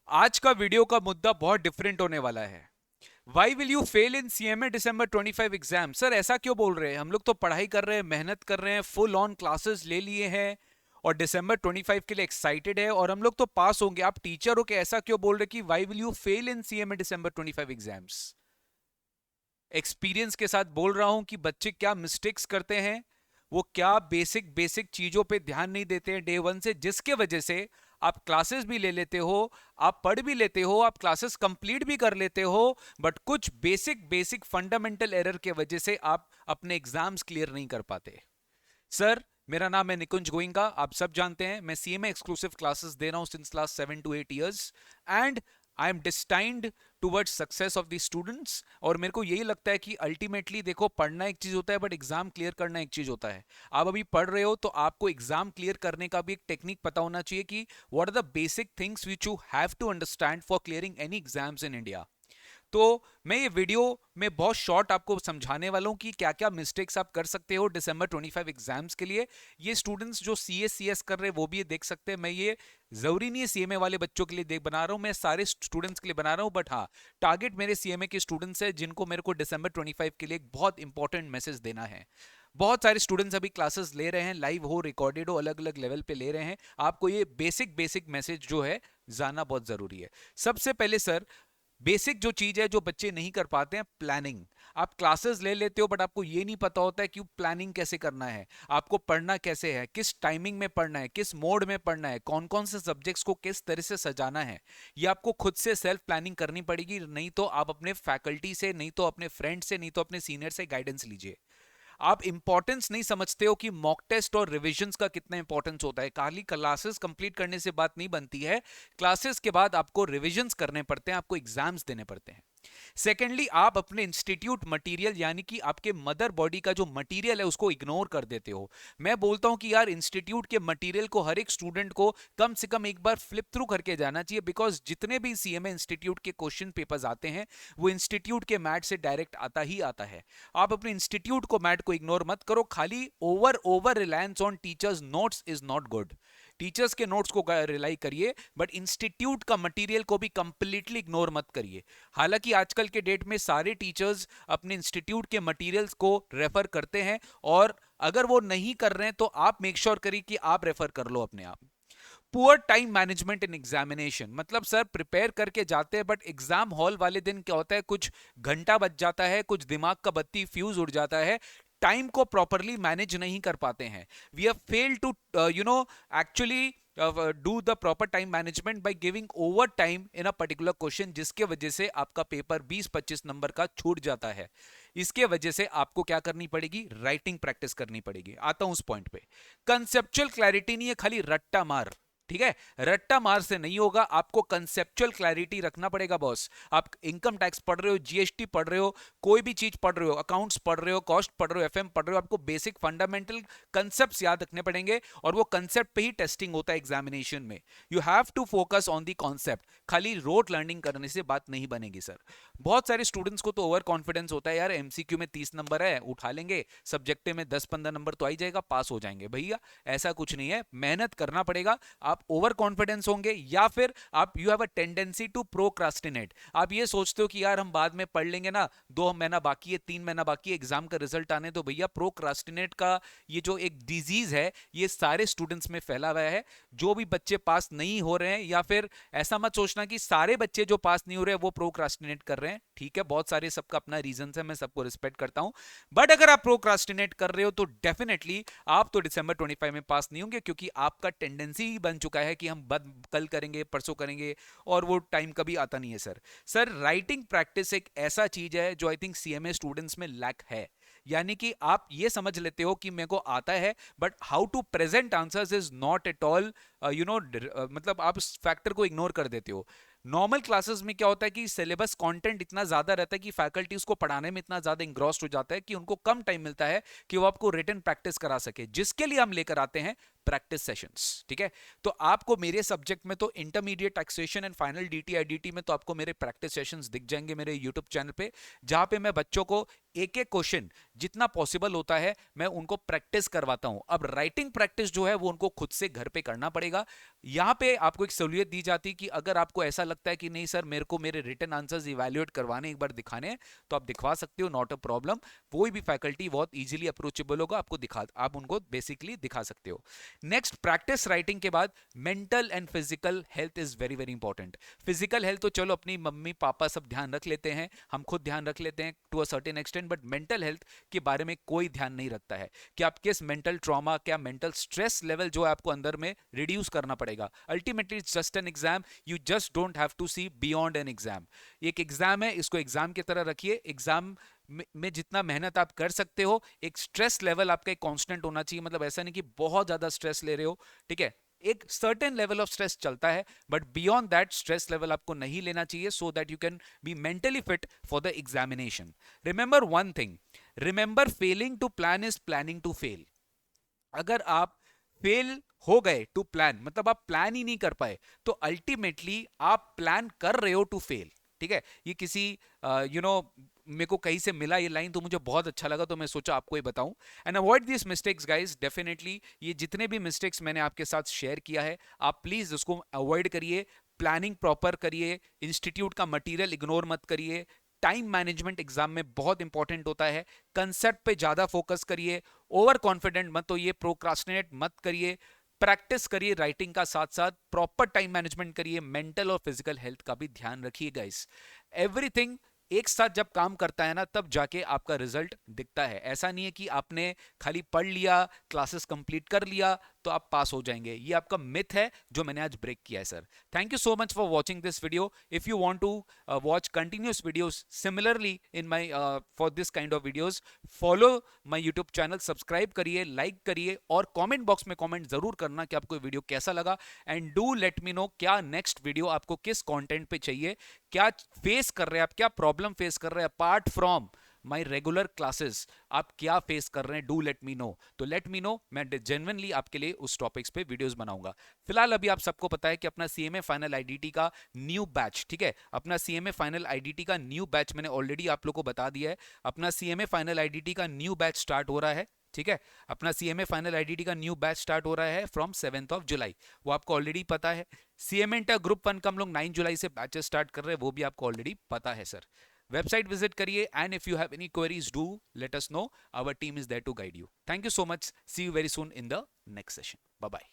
आज का वीडियो का मुद्दा बहुत डिफरेंट होने वाला है। Why will you fail in CMA December 25 exam? Sir ऐसा क्यों बोल रहे हैं? हम लोग तो पढ़ाई कर रहे हैं, मेहनत कर रहे हैं, फुल ऑन क्लासेस ले लिए हैं और दिसंबर 25 के लिए एक्साइटेड है और हम लोग तो पास होंगे। आप टीचर हो के ऐसा क्यों बोल रहे कि why will you fail in CMA December 25 exams? Experience के साथ बोल रहा हूं कि बच्चे क्या मिस्टेक्स करते हैं, वो क्या बेसिक बेसिक चीजों पे ध्यान नहीं देते हैं डे वन से, जिसके वजह से आप क्लासेस भी ले लेते हो, आप पढ़ भी लेते हो, आप क्लासेस कंप्लीट भी कर लेते हो, बट कुछ बेसिक बेसिक फंडामेंटल एरर के वजह से आप अपने एग्जाम्स क्लियर नहीं कर पाते। सर, मेरा नाम है निकुंज गोइंका, आप सब जानते हैं। मैं सीएमए एक्सक्लूसिव क्लासेस दे रहा हूं since last 7 to 8 years and I am destined towards success of the students. और मेरे को यही लगता है कि अल्टीमेटली देखो, पढ़ना एक चीज होता है बट एग्जाम क्लियर करना एक चीज होता है। आप अभी पढ़ रहे हो तो आपको एग्जाम क्लियर करने का भी एक टेक्निक पता होना चाहिए कि what are the basic things which you have to understand for clearing any exams in India. तो मैं ये वीडियो में बहुत शॉर्ट आपको समझाने वाला हूं कि क्या क्या मिस्टेक्स आप कर सकते हो दिसंबर 25 एग्जाम्स के लिए। ये स्टूडेंट्स जो सीएस कर रहे हैं वो भी ये देख सकते हैं। मैं ये जरूरी नहीं है सीएमए वाले बच्चों के लिए देख बना रहा हूं, मैं सारे स्टूडेंट्स के लिए बना रहा हूं, बट हाँ, टारगेट मेरे सीएमए के स्टूडेंट्स है जिनको मेरे को दिसंबर 25 के लिए एक बहुत इंपॉर्टेंट मैसेज देना है। बहुत सारे स्टूडेंट्स अभी क्लासेस ले रहे हैं, लाइव हो, रिकॉर्डेड हो, अलग अलग लेवल पे ले रहे हैं। आपको ये बेसिक बेसिक मैसेज जो है जानना बहुत जरूरी है। सबसे पहले सर, बेसिक जो चीज है जो बच्चे नहीं कर पाते हैं, प्लानिंग। आप क्लासेस ले लेते हो बट आपको ये नहीं पता होता है कि प्लानिंग कैसे करना है, आपको पढ़ना कैसे है, किस टाइमिंग में पढ़ना है, किस मोड में पढ़ना है, कौन कौन से सब्जेक्ट्स को किस तरह से सजाना है। ये आपको खुद से सेल्फ प्लानिंग करनी पड़ेगी, नहीं तो आप अपने फैकल्टी से, नहीं तो अपने फ्रेंड से, नहीं तो अपने सीनियर से गाइडेंस लीजिए। आप इंपॉर्टेंस नहीं समझते हो कि मॉक टेस्ट और रिविजन्स का कितना इंपॉर्टेंस होता है। खाली क्लासेस कंप्लीट करने से बात नहीं बनती है, क्लासेस के बाद आपको रिविजन्स करने पड़ते हैं, आपको एग्जाम्स देने पड़ते हैं। सेकेंडली, आप अपने इंस्टीट्यूट मटेरियल यानी कि आपके मदर बॉडी का जो मटेरियल है उसको इग्नोर कर देते हो। मैं बोलता हूं कि यार, इंस्टीट्यूट के मटेरियल को हर एक स्टूडेंट को कम से कम एक बार फ्लिप थ्रू करके जाना चाहिए, बिकॉज जितने भी सीएमए इंस्टीट्यूट के क्वेश्चन पेपर्स आते हैं वो इंस्टीट्यूट के मैट से डायरेक्ट आता ही आता है। आप अपने इंस्टीट्यूट को मैट को इग्नोर मत करो। खाली over over reliance on teachers notes is not good. Teachers के नोट्स को रिलाई करिए बट इंस्टीट्यूट का मटेरियल को भी कंप्लीटली इग्नोर मत करिए। हालांकि आजकल के डेट में सारे टीचर्स अपने इंस्टीट्यूट के मटेरियल्स को रेफर करते हैं, और अगर वो नहीं कर रहे हैं तो आप मेक श्योर करिए कि आप रेफर कर लो अपने आप। Poor time management in examination, मतलब सर प्रिपेयर करके जाते हैं बट एग्जाम हॉल वाले दिन क्या होता है, कुछ घंटा बच जाता है, कुछ दिमाग का बत्ती फ्यूज उड़ जाता है, टाइम को प्रॉपरली मैनेज नहीं कर पाते हैं। We have fail to actually do the proper time management by giving over time in a particular question, जिसके वजह से आपका पेपर 20-25 नंबर का छूट जाता है। इसके वजह से आपको क्या करनी पड़ेगी, राइटिंग प्रैक्टिस करनी पड़ेगी। आता हूं उस पॉइंट पे। कंसेप्चुअल क्लैरिटी नहीं है खाली रट्टा मार, ठीक है? रट्टा मार से नहीं होगा, आपको कंसेप्चुअल क्लैरिटी रखना पड़ेगा बॉस। आप इनकम टैक्स पढ़ रहे हो, जीएसटी पढ़ रहे हो, कोई भी चीज पढ़ रहे हो, अकाउंट्स पढ़ रहे हो, कॉस्ट पढ़ रहे हो, एफएम पढ़ रहे हो, आपको बेसिक फंडामेंटल कंसेप्ट्स याद रखने पड़ेंगे, और वो कंसेप्ट पे ही टेस्टिंग होता है एग्जामिनेशन में। You have to focus on the concept. खाली रोट लर्निंग करने से बात नहीं बनेगी सर। बहुत सारे स्टूडेंट्स को तो ओवर कॉन्फिडेंस होता है, यार एमसीक्यू में 30 नंबर है, उठा लेंगे, सब्जेक्ट में 10-15 नंबर तो आ ही जाएगा, पास हो जाएंगे। भैया ऐसा कुछ नहीं है, मेहनत करना पड़ेगा। आप ओवर कॉन्फिडेंस होंगे या फिर आप you have a tendency to procrastinate. आप ये सोचते हो कि यार हम बाद में पढ़ लेंगे ना, 2 महीना बाकी है, 3 महीना बाकी है एग्जाम का रिजल्ट आने, तो भैया प्रोक्रास्टिनेट का ये जो एक डिजीज है ये सारे स्टूडेंट्स में फैला हुआ है। जो भी बच्चे पास नहीं हो रहे हैं, या फिर ऐसा मत सोचना कि सारे बच्चे जो पास नहीं हो रहे हैं वो प्रोक्रास्टिनेट कर रहे हैं। ठीक है, बहुत सारे, सबका अपना रीजन है, मैं सबको रिस्पेक्ट करता हूं, बट अगर आप प्रोक्रास्टिनेट कर रहे हो तो डेफिनेटली आप तो दिसंबर 25 में पास नहीं होंगे, क्योंकि आपका टेंडेंसी ही बन चुका है कि हम कल करेंगे, परसों करेंगे, और वो टाइम कभी आता नहीं है सर। सर, राइटिंग प्रैक्टिस एक ऐसा चीज है जो आई थिंक सीएमए स्टूडेंट्स में लैक है। यानी कि आप ये समझ लेते हो कि मेरे को आता है, but how to present answers is not at all, मतलब आप उस फैक्टर को इग्नोर कर देते हो। नॉर्मल क्लासेस में क्या होता है कि सिलेबस कंटेंट इतना ज्यादा रहता है कि फैकल्टी उसको पढ़ाने में इतना ज्यादा इंग्रॉस्ड हो जाता है कि उनको कम टाइम मिलता है कि वो आपको रिटन प्रैक्टिस करा सके, जिसके लिए हम लेकर आते हैं प्रैक्टिस सेशंस, ठीक है। तो आपको मेरे सब्जेक्ट में तो intermediate taxation and final DT IDT में तो आपको मेरे प्रैक्टिस सेशंस दिख जाएंगे मेरे यूट्यूब चैनल पे, जहां पे मैं बच्चों को एक एक क्वेश्चन जितना पॉसिबल होता है मैं उनको प्रैक्टिस करवाता हूं। अब राइटिंग प्रैक्टिस जो है वो उनको खुद से घर पे करना पड़ेगा। यहां पे आपको एक सहूलियत दी जाती है कि अगर आपको ऐसा लगता है कि नहीं सर मेरे को मेरे रिटन आंसर्स इवैल्यूएट करवाने, एक बार दिखाने हैं, तो आप दिखवा सकते हो, नॉट अ प्रॉब्लम। कोई भी फैकल्टी बहुत इजीली अप्रोचेबल होगा, आपको आप उनको बेसिकली दिखा सकते हो। नेक्स्ट, प्रैक्टिस राइटिंग के बाद mental and physical health is very very important. Physical health तो चलो अपनी मम्मी पापा सब ध्यान रख लेते हैं, हम खुद ध्यान रख लेते हैं to a certain extent, but mental health के बारे में कोई ध्यान नहीं रखता है कि आप किस मेंटल ट्रॉमा, क्या मेंटल स्ट्रेस लेवल जो है आपको अंदर में रिड्यूस करना पड़ेगा। Ultimately it's just an exam, you just don't have to see beyond an exam. एक एग्जाम है, इसको एग्जाम की तरह रखिए। एग्जाम में जितना मेहनत आप कर सकते हो, एक स्ट्रेस लेवल आपका एक कांस्टेंट होना चाहिए, मतलब ऐसा नहीं कि बहुत ज्यादा स्ट्रेस ले रहे हो, ठीक है। एक सर्टेन लेवल ऑफ स्ट्रेस चलता है, but beyond that stress level आपको नहीं लेना चाहिए, so that you can be mentally fit for the examination. Remember one thing, remember failing to plan is planning to fail. अगर आप फेल हो गए टू प्लान, मतलब आप प्लान ही नहीं कर पाए, तो अल्टीमेटली आप प्लान कर रहे हो टू फेल, ठीक है। ये किसी मेरे को कहीं से मिला ये लाइन, तो मुझे बहुत अच्छा लगा, तो मैं सोचा आपको ये बताऊं। And avoid this mistakes guys, definitely ये जितने भी मिस्टेक्स मैंने आपके साथ शेयर किया है, आप प्लीज उसको अवॉइड करिए। प्लानिंग प्रॉपर करिए, इंस्टीट्यूट का मटेरियल इग्नोर मत करिए, टाइम मैनेजमेंट एग्जाम में बहुत इंपॉर्टेंट होता है, कंसेप्ट पे ज्यादा फोकस करिए, ओवर कॉन्फिडेंट मत होइए, प्रोक्रास्टिनेट मत करिए, प्रैक्टिस करिए राइटिंग का साथ साथ, प्रॉपर टाइम मैनेजमेंट करिए, मेंटल और फिजिकल हेल्थ का भी ध्यान रखिए गाइस। एवरीथिंग एक साथ जब काम करता है ना, तब जाके आपका रिजल्ट दिखता है। ऐसा नहीं है कि आपने खाली पढ़ लिया, क्लासेस कंप्लीट कर लिया तो आप पास हो जाएंगे, ये आपका मिथ है जो मैंने आज ब्रेक किया है sir. Thank you so much for watching this video. If you want to watch continuous videos similarly in my for this kind of videos, follow my YouTube channel, subscribe करिए, like करिए, और comment box में comment जरूर करना कि आपको video कैसा लगा। And do let me know क्या नेक्स्ट वीडियो आपको किस कंटेंट पे चाहिए, क्या फेस कर रहे हैं आप, क्या प्रॉब्लम फेस कर रहे हैं apart from my regular classes, आप क्या फेस कर रहे हैं, डू लेट मी नो। तो लेट मी नो, मैं जेन्युइनली आपके लिए उस टॉपिक्स पे वीडियोस बनाऊंगा। फिलहाल अभी आप सबको पता है कि अपना सीएमए फाइनल आईडीटी का न्यू बैच, ठीक है, अपना सीएमए फाइनल आईडीटी का न्यू बैच मैंने ऑलरेडी आप लोग को बता दिया है। अपना सीएमए फाइनल आईडीटी का न्यू बैच स्टार्ट हो रहा है, ठीक है। अपना सीएमए फाइनल आईडीटी का न्यू बैच स्टार्ट हो रहा है फ्रॉम 7th of जुलाई, वो आपको ऑलरेडी पता है। सीएमए इंटर ग्रुप 1 का हम लोग 9 जुलाई से बैचेस स्टार्ट कर रहे हैं, वो भी आपको ऑलरेडी पता है सर। वेबसाइट विजिट करिए, and if you have any queries do let us know, our team is there to guide you. Thank you so much, see you very soon in the next session, bye bye.